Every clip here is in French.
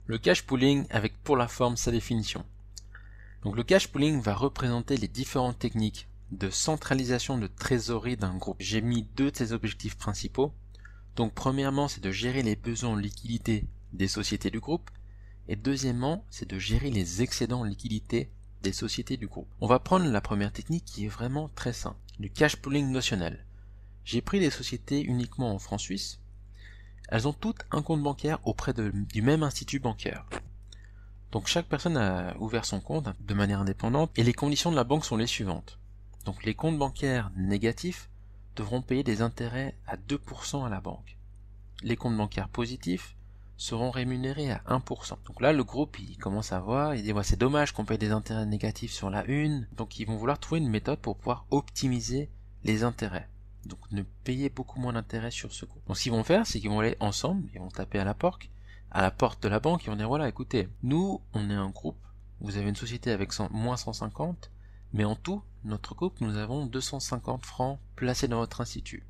Le cash pooling avec pour la forme sa définition. Donc le cash pooling va représenter les différentes techniques de centralisation de trésorerie d'un groupe. J'ai mis deux de ses objectifs principaux. Donc premièrement, c'est de gérer les besoins en liquidité des sociétés du groupe. Et deuxièmement, c'est de gérer les excédents en liquidité des sociétés du groupe. On va prendre la première technique qui est vraiment très simple, le cash pooling notionnel. J'ai pris des sociétés uniquement en francs suisses. Elles ont toutes un compte bancaire auprès du même institut bancaire. Donc chaque personne a ouvert son compte de manière indépendante et les conditions de la banque sont les suivantes. Donc les comptes bancaires négatifs devront payer des intérêts à 2% à la banque. Les comptes bancaires positifs seront rémunérés à 1%. Donc là le groupe il commence à voir, il dit ouais, c'est dommage qu'on paye des intérêts négatifs sur la une, donc ils vont vouloir trouver une méthode pour pouvoir optimiser les intérêts. Donc ne payer beaucoup moins d'intérêts sur ce groupe. Donc ce qu'ils vont faire, c'est qu'ils vont aller ensemble, ils vont taper à la porte de la banque, ils vont dire voilà écoutez, nous on est un groupe, vous avez une société avec moins 150, mais en tout, notre groupe, nous avons 250 francs placés dans votre institut.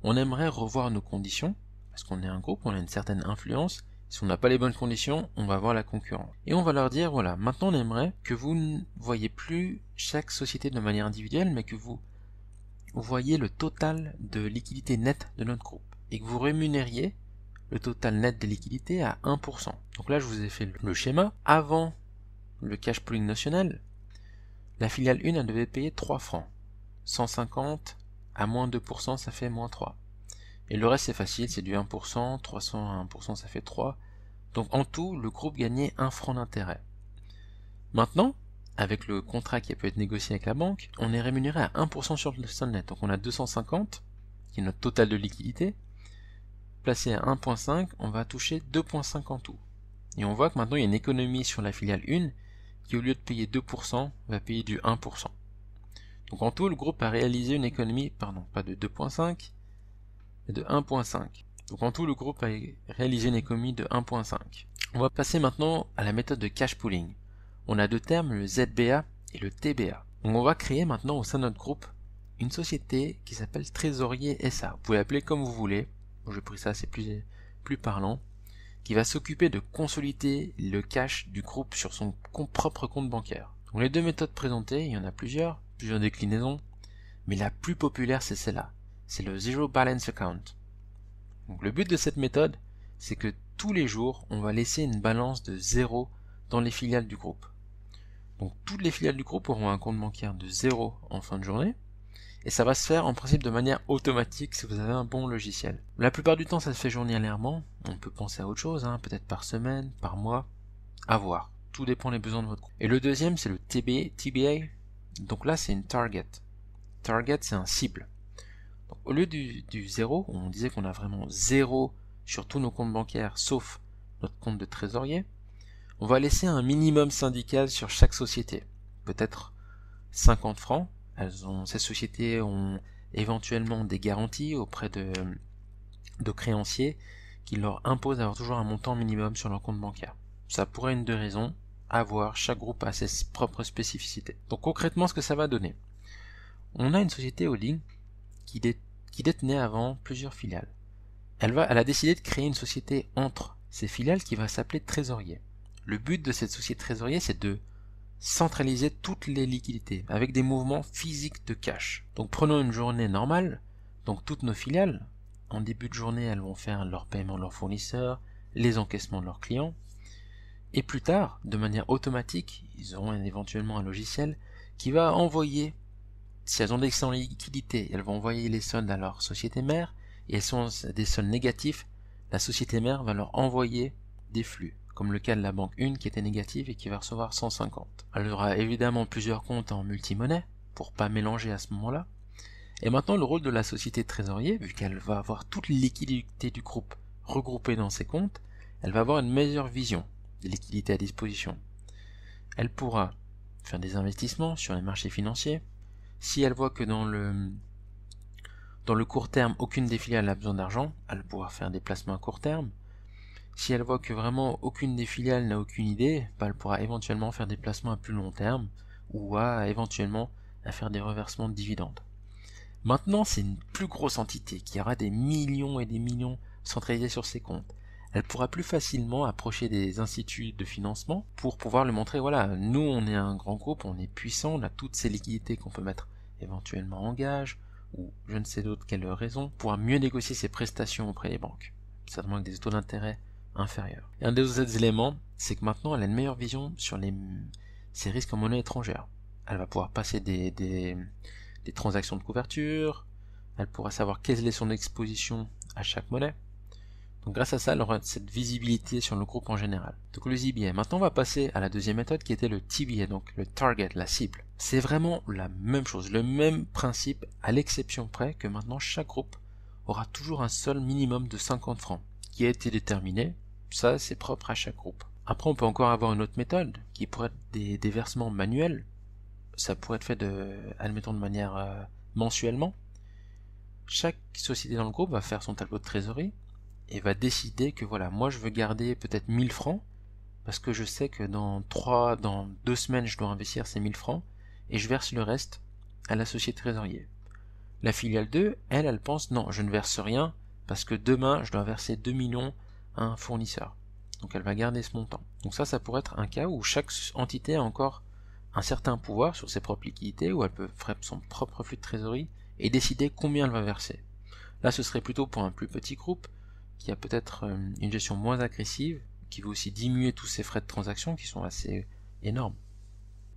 On aimerait revoir nos conditions, parce qu'on est un groupe, on a une certaine influence, si on n'a pas les bonnes conditions, on va voir la concurrence. Et on va leur dire voilà, maintenant on aimerait que vous ne voyez plus chaque société de manière individuelle, mais que vous voyez le total de liquidité nette de notre groupe et que vous rémunériez le total net des liquidités à 1%. Donc là je vous ai fait le schéma. Avant le cash pooling notionnel, la filiale 1 elle devait payer 3 francs. 150 à moins 2% ça fait moins 3. Et le reste c'est facile, c'est du 1%, 300 à 1% ça fait 3. Donc en tout le groupe gagnait 1 franc d'intérêt. Maintenant, avec le contrat qui peut être négocié avec la banque, on est rémunéré à 1% sur le solde net. Donc on a 250, qui est notre total de liquidité. Placé à 1.5, on va toucher 2.5 en tout. Et on voit que maintenant il y a une économie sur la filiale 1, qui au lieu de payer 2%, va payer du 1%. Donc en tout, le groupe a réalisé une économie, pas de 2.5, mais de 1.5. Donc en tout, le groupe a réalisé une économie de 1.5. On va passer maintenant à la méthode de cash pooling. On a deux termes, le ZBA et le TBA. Donc on va créer maintenant au sein de notre groupe une société qui s'appelle Trésorier SA. Vous pouvez l'appeler comme vous voulez. Bon, j'ai pris ça, c'est plus parlant. Qui va s'occuper de consolider le cash du groupe sur son propre compte bancaire. Donc les deux méthodes présentées, il y en a plusieurs déclinaisons, mais la plus populaire c'est celle-là. C'est le Zero Balance Account. Donc le but de cette méthode, c'est que tous les jours, on va laisser une balance de 0 dans les filiales du groupe. Donc toutes les filiales du groupe auront un compte bancaire de 0 en fin de journée, et ça va se faire en principe de manière automatique si vous avez un bon logiciel. La plupart du temps ça se fait journalièrement, on peut penser à autre chose, peut-être par semaine, par mois, à voir. Tout dépend des besoins de votre groupe. Et le deuxième c'est le TBA, donc là c'est une target. Target c'est un cible. Donc, au lieu du 0, on disait qu'on a vraiment 0 sur tous nos comptes bancaires sauf notre compte de trésorier, on va laisser un minimum syndical sur chaque société, peut-être 50 francs. Ces sociétés ont éventuellement des garanties auprès de créanciers qui leur imposent d'avoir toujours un montant minimum sur leur compte bancaire. Ça pourrait être une de raisons à voir, chaque groupe a ses propres spécificités. Donc concrètement ce que ça va donner, on a une société holding qui détenait avant plusieurs filiales. Elle a décidé de créer une société entre ces filiales qui va s'appeler Trésorier. Le but de cette société Trésorier, c'est de centraliser toutes les liquidités avec des mouvements physiques de cash. Donc prenons une journée normale, donc toutes nos filiales, en début de journée, elles vont faire leur paiement de leurs fournisseurs, les encaissements de leurs clients, et plus tard, de manière automatique, ils auront éventuellement un logiciel qui va envoyer, si elles ont des excédents de liquidité, elles vont envoyer les soldes à leur société mère, et elles sont des soldes négatifs, la société mère va leur envoyer des flux, comme le cas de la banque 1 qui était négative et qui va recevoir 150. Elle aura évidemment plusieurs comptes en multimonnaie, pour pas mélanger à ce moment-là. Et maintenant le rôle de la société trésorier, vu qu'elle va avoir toute les liquidités du groupe regroupées dans ses comptes, elle va avoir une meilleure vision des liquidités à disposition. Elle pourra faire des investissements sur les marchés financiers. Si elle voit que dans le court terme, aucune des filiales n'a besoin d'argent, elle pourra faire des placements à court terme. Si elle voit que vraiment aucune des filiales n'a aucune idée, elle pourra éventuellement faire des placements à plus long terme ou éventuellement à faire des reversements de dividendes. Maintenant, c'est une plus grosse entité qui aura des millions et des millions centralisés sur ses comptes. elle pourra plus facilement approcher des instituts de financement pour pouvoir lui montrer, voilà, nous on est un grand groupe, on est puissant, on a toutes ces liquidités qu'on peut mettre éventuellement en gage, ou je ne sais d'autre quelle raison, pour mieux négocier ses prestations auprès des banques, certainement avec des taux d'intérêt inférieurs. Et un des autres éléments, c'est que maintenant elle a une meilleure vision sur ses risques en monnaie étrangère. Elle va pouvoir passer des transactions de couverture, elle pourra savoir quelle est son exposition à chaque monnaie. Donc grâce à ça, elle aura cette visibilité sur le groupe en général. Donc le ZBA. Maintenant, on va passer à la deuxième méthode qui était le TBA, donc le target, la cible. C'est vraiment la même chose, le même principe, à l'exception près que maintenant chaque groupe aura toujours un seul minimum de 50 francs qui a été déterminé. Ça, c'est propre à chaque groupe. Après, on peut encore avoir une autre méthode qui pourrait être des versements manuels. Ça pourrait être fait admettons, de manière mensuellement. Chaque société dans le groupe va faire son tableau de trésorerie et va décider que voilà, moi je veux garder peut-être 1000 francs parce que je sais que dans 2 semaines je dois investir ces 1000 francs et je verse le reste à la société trésorier. La filiale 2, elle pense non, je ne verse rien parce que demain je dois verser 2 millions à un fournisseur. Donc elle va garder ce montant. Donc ça pourrait être un cas où chaque entité a encore un certain pouvoir sur ses propres liquidités, où elle peut faire son propre flux de trésorerie et décider combien elle va verser. Là ce serait plutôt pour un plus petit groupe qui a peut-être une gestion moins agressive, qui veut aussi diminuer tous ces frais de transaction qui sont assez énormes.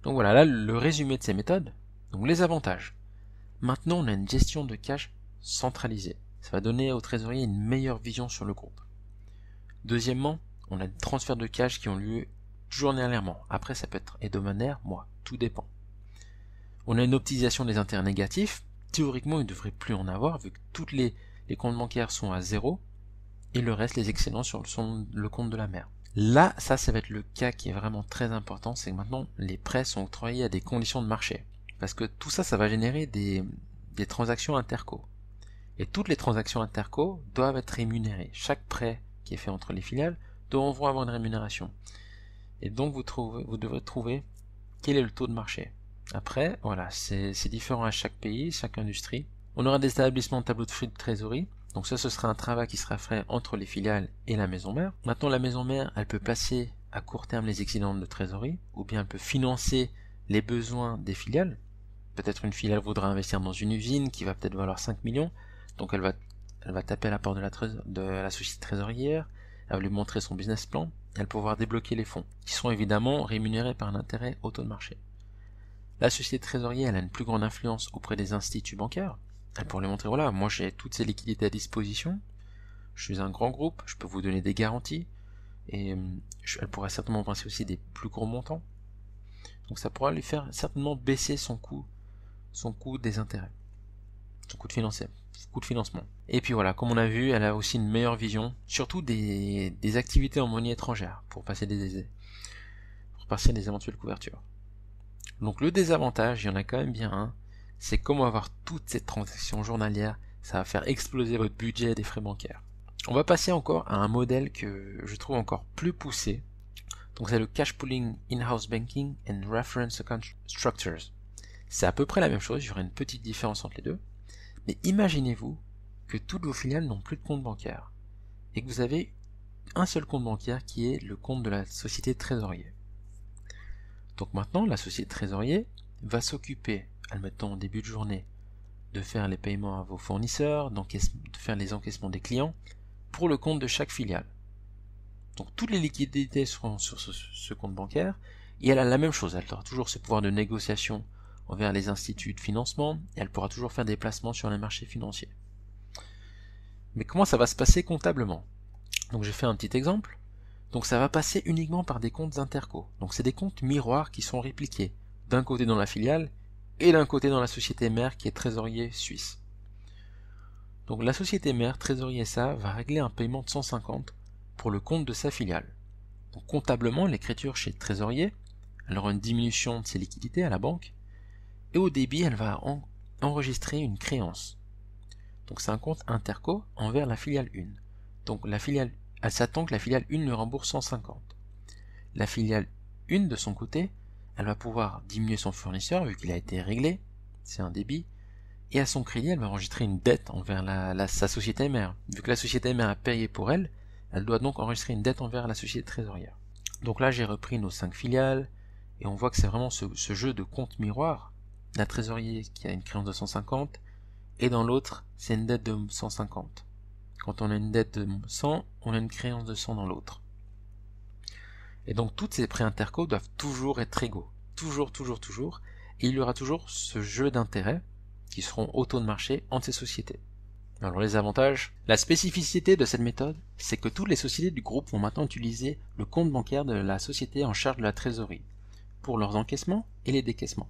Donc voilà, là le résumé de ces méthodes. Donc les avantages. Maintenant on a une gestion de cash centralisée. Ça va donner au trésorier une meilleure vision sur le groupe. Deuxièmement, on a des transferts de cash qui ont lieu journalièrement. Après ça peut être hebdomadaire, mois, tout dépend. On a une optimisation des intérêts négatifs. Théoriquement il ne devrait plus en avoir vu que tous les comptes bancaires sont à zéro. Et le reste, les excédents sur le compte de la mère. Là, ça va être le cas qui est vraiment très important, c'est que maintenant, les prêts sont octroyés à des conditions de marché. Parce que tout ça, ça va générer des transactions interco. Et toutes les transactions interco doivent être rémunérées. Chaque prêt qui est fait entre les filiales doit avoir une rémunération. Et donc, vous devrez trouver quel est le taux de marché. Après, voilà, c'est différent à chaque pays, chaque industrie. On aura des établissements de tableau de flux de trésorerie. Donc ça, ce sera un travail qui sera fait entre les filiales et la maison mère. Maintenant, la maison mère, elle peut placer à court terme les excédents de trésorerie, ou bien elle peut financer les besoins des filiales. Peut-être une filiale voudra investir dans une usine qui va peut-être valoir 5 millions, donc elle va taper à la porte de la société trésorière, elle va lui montrer son business plan, et elle va pouvoir débloquer les fonds, qui seront évidemment rémunérés par un intérêt au taux de marché. La société trésorière, elle a une plus grande influence auprès des instituts bancaires. Elle pourrait lui montrer, voilà, moi j'ai toutes ces liquidités à disposition, je suis un grand groupe, je peux vous donner des garanties, et elle pourrait certainement penser aussi des plus gros montants. Donc ça pourra lui faire certainement baisser son coût des intérêts, son coût de financement. Et puis voilà, comme on a vu, elle a aussi une meilleure vision, surtout des activités en monnaie étrangère, pour passer des éventuelles couvertures. Donc le désavantage, il y en a quand même bien un, c'est comment avoir toutes ces transactions journalières, ça va faire exploser votre budget des frais bancaires. On va passer encore à un modèle que je trouve encore plus poussé. Donc c'est le Cash Pooling In-House Banking and Reference Account Structures. C'est à peu près la même chose, il y aura une petite différence entre les deux. Mais imaginez-vous que toutes vos filiales n'ont plus de compte bancaire et que vous avez un seul compte bancaire qui est le compte de la société trésorier. Donc maintenant, la société trésorier va s'occuper, admettons en début de journée, de faire les paiements à vos fournisseurs, de faire les encaissements des clients pour le compte de chaque filiale. Donc toutes les liquidités seront sur ce compte bancaire et elle a la même chose, elle aura toujours ce pouvoir de négociation envers les instituts de financement et elle pourra toujours faire des placements sur les marchés financiers. Mais comment ça va se passer comptablement? Donc j'ai fait un petit exemple. Donc ça va passer uniquement par des comptes interco. Donc c'est des comptes miroirs qui sont répliqués d'un côté dans la filiale et d'un côté dans la société mère qui est trésorier suisse. Donc la société mère, Trésorier SA, va régler un paiement de 150 pour le compte de sa filiale. Donc comptablement, l'écriture chez Trésorier, elle aura une diminution de ses liquidités à la banque, et au débit, elle va enregistrer une créance. Donc c'est un compte interco envers la filiale 1. Donc elle s'attend que la filiale 1 lui rembourse 150. La filiale 1 de son côté, elle va pouvoir diminuer son fournisseur vu qu'il a été réglé, c'est un débit, et à son crédit, elle va enregistrer une dette envers sa société mère. Vu que la société mère a payé pour elle, Elle doit donc enregistrer une dette envers la société trésorière. Donc là, j'ai repris nos 5 filiales, et on voit que c'est vraiment ce jeu de compte miroir. La trésorerie qui a une créance de 150, et dans l'autre, c'est une dette de 150. Quand on a une dette de 100, on a une créance de 100 dans l'autre. Et donc, toutes ces prêts interco doivent toujours être égaux. Toujours. Et il y aura toujours ce jeu d'intérêts qui seront au taux de marché entre ces sociétés. Alors les avantages, la spécificité de cette méthode, c'est que toutes les sociétés du groupe vont maintenant utiliser le compte bancaire de la société en charge de la trésorerie pour leurs encaissements et les décaissements.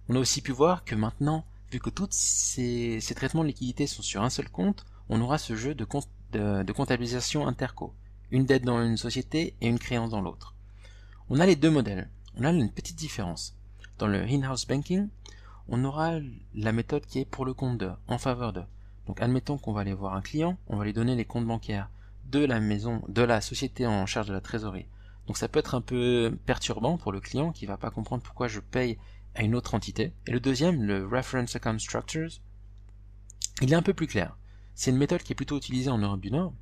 On a aussi pu voir que maintenant, vu que tous ces traitements de liquidité sont sur un seul compte, on aura ce jeu de comptabilisation interco, une dette dans une société et une créance dans l'autre. On a les deux modèles. On a une petite différence. Dans le in-house banking, on aura la méthode qui est pour le compte de, en faveur de. Donc admettons qu'on va aller voir un client, on va lui donner les comptes bancaires de la société en charge de la trésorerie. Donc ça peut être un peu perturbant pour le client qui va pas comprendre pourquoi je paye à une autre entité. Et le deuxième, le Reference Account Structures, il est un peu plus clair. C'est une méthode qui est plutôt utilisée en Europe du Nord.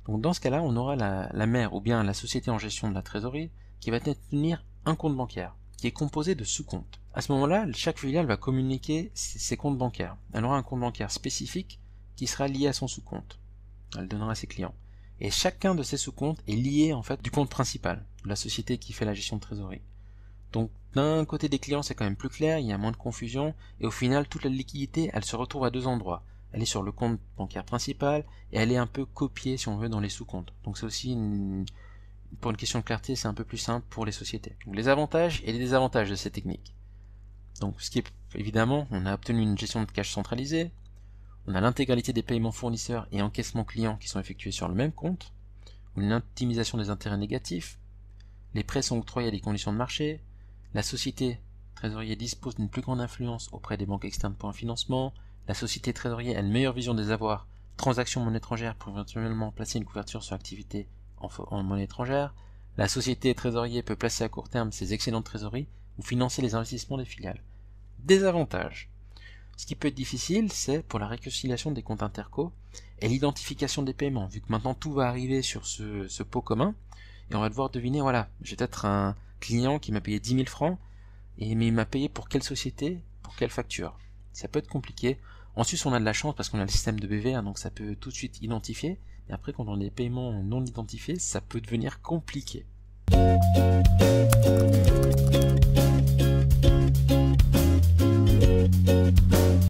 Donc dans ce cas-là, on aura la mère ou bien la société en gestion de la trésorerie qui va tenir un compte bancaire qui est composé de sous-comptes. À ce moment-là, chaque filiale va communiquer ses comptes bancaires. Elle aura un compte bancaire spécifique qui sera lié à son sous-compte. Elle donnera à ses clients. Et chacun de ces sous-comptes est lié en fait du compte principal, de la société qui fait la gestion de trésorerie. Donc d'un côté des clients, c'est quand même plus clair, il y a moins de confusion, et au final, toute la liquidité, elle se retrouve à deux endroits. Elle est sur le compte bancaire principal, et elle est un peu copiée, si on veut, dans les sous-comptes. Donc c'est aussi pour une question de clarté, c'est un peu plus simple pour les sociétés. Donc, les avantages et les désavantages de ces techniques. Donc, ce qui est évidemment, on a obtenu une gestion de cash centralisée, on a l'intégralité des paiements fournisseurs et encaissements clients qui sont effectués sur le même compte, on a une optimisation des intérêts négatifs, les prêts sont octroyés à des conditions de marché, la société trésorier dispose d'une plus grande influence auprès des banques externes pour un financement, la société trésorier a une meilleure vision des avoirs, transactions en monnaie étrangère pour éventuellement placer une couverture sur l'activité en monnaie étrangère, la société trésorier peut placer à court terme ses excédents de trésorerie ou financer les investissements des filiales. Désavantages. Ce qui peut être difficile, c'est pour la réconciliation des comptes interco et l'identification des paiements, vu que maintenant tout va arriver sur ce pot commun, et on va devoir deviner, voilà, j'ai peut-être un client qui m'a payé 10 000 francs, mais il m'a payé pour quelle société, pour quelle facture. Ça peut être compliqué. En Suisse, on a de la chance parce qu'on a le système de BVA, donc ça peut tout de suite identifier. Et après, quand on a des paiements non identifiés, ça peut devenir compliqué.